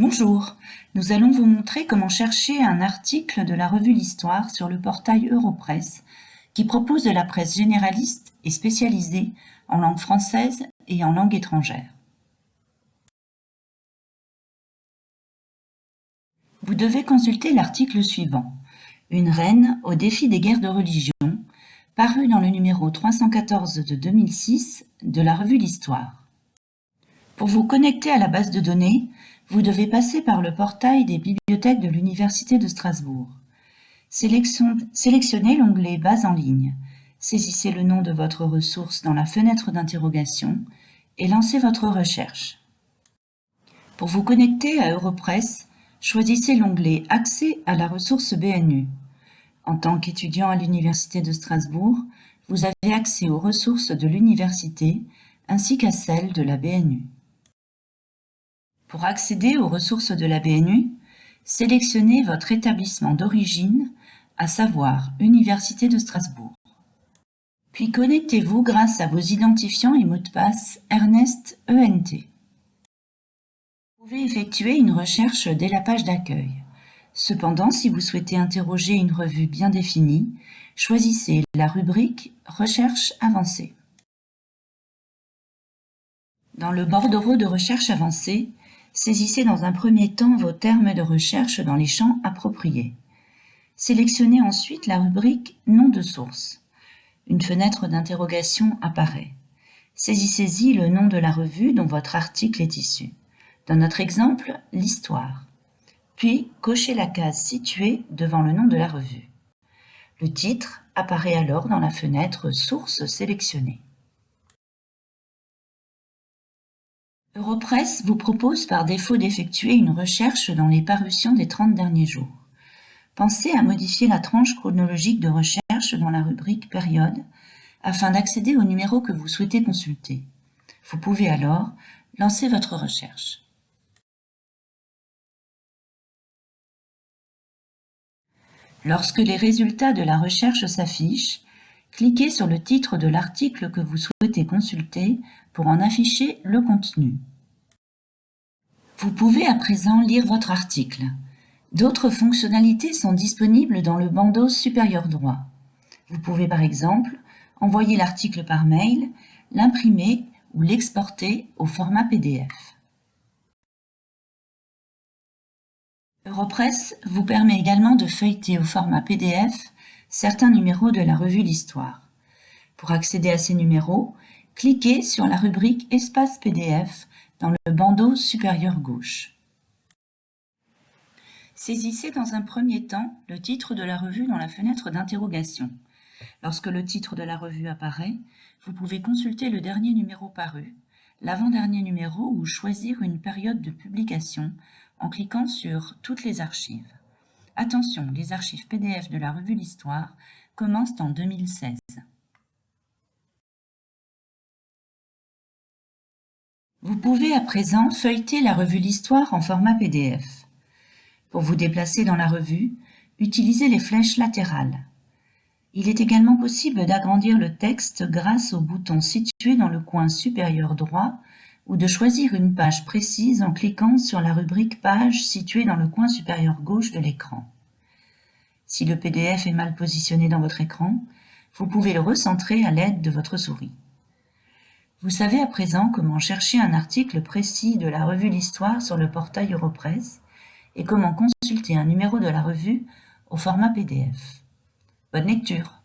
Bonjour, nous allons vous montrer comment chercher un article de la revue L'Histoire sur le portail Europresse qui propose de la presse généraliste et spécialisée en langue française et en langue étrangère. Vous devez consulter l'article suivant, Une reine au défi des guerres de religion, paru dans le numéro 314 de 2006 de la revue L'Histoire. Pour vous connecter à la base de données, vous devez passer par le portail des bibliothèques de l'Université de Strasbourg. Sélectionnez l'onglet Base en ligne, saisissez le nom de votre ressource dans la fenêtre d'interrogation et lancez votre recherche. Pour vous connecter à Europresse, choisissez l'onglet Accès à la ressource BNU. En tant qu'étudiant à l'Université de Strasbourg, vous avez accès aux ressources de l'université ainsi qu'à celles de la BNU. Pour accéder aux ressources de la BNU, sélectionnez votre établissement d'origine, à savoir Université de Strasbourg. Puis connectez-vous grâce à vos identifiants et mots de passe Ernest ENT. Vous pouvez effectuer une recherche dès la page d'accueil. Cependant, si vous souhaitez interroger une revue bien définie, choisissez la rubrique « Recherche avancée ». Dans le bordereau de recherche avancée, saisissez dans un premier temps vos termes de recherche dans les champs appropriés. Sélectionnez ensuite la rubrique « Nom de source ». Une fenêtre d'interrogation apparaît. Saisissez-y le nom de la revue dont votre article est issu. Dans notre exemple, l'Histoire. Puis, cochez la case située devant le nom de la revue. Le titre apparaît alors dans la fenêtre « Source sélectionnée ». Europresse vous propose par défaut d'effectuer une recherche dans les parutions des 30 derniers jours. Pensez à modifier la tranche chronologique de recherche dans la rubrique « Période » afin d'accéder au numéro que vous souhaitez consulter. Vous pouvez alors lancer votre recherche. Lorsque les résultats de la recherche s'affichent, cliquez sur le titre de l'article que vous souhaitez consulter pour en afficher le contenu. Vous pouvez à présent lire votre article. D'autres fonctionnalités sont disponibles dans le bandeau supérieur droit. Vous pouvez par exemple envoyer l'article par mail, l'imprimer ou l'exporter au format PDF. Europresse vous permet également de feuilleter au format PDF certains numéros de la revue L'Histoire. Pour accéder à ces numéros, cliquez sur la rubrique « Espace PDF » dans le bandeau supérieur gauche. Saisissez dans un premier temps le titre de la revue dans la fenêtre d'interrogation. Lorsque le titre de la revue apparaît, vous pouvez consulter le dernier numéro paru, l'avant-dernier numéro ou choisir une période de publication en cliquant sur « Toutes les archives ». Attention, les archives PDF de la revue L'Histoire commencent en 2016. Vous pouvez à présent feuilleter la revue L'Histoire en format PDF. Pour vous déplacer dans la revue, utilisez les flèches latérales. Il est également possible d'agrandir le texte grâce au bouton situé dans le coin supérieur droit ou de choisir une page précise en cliquant sur la rubrique « Page » située dans le coin supérieur gauche de l'écran. Si le PDF est mal positionné dans votre écran, vous pouvez le recentrer à l'aide de votre souris. Vous savez à présent comment chercher un article précis de la revue L'Histoire sur le portail Europresse et comment consulter un numéro de la revue au format PDF. Bonne lecture!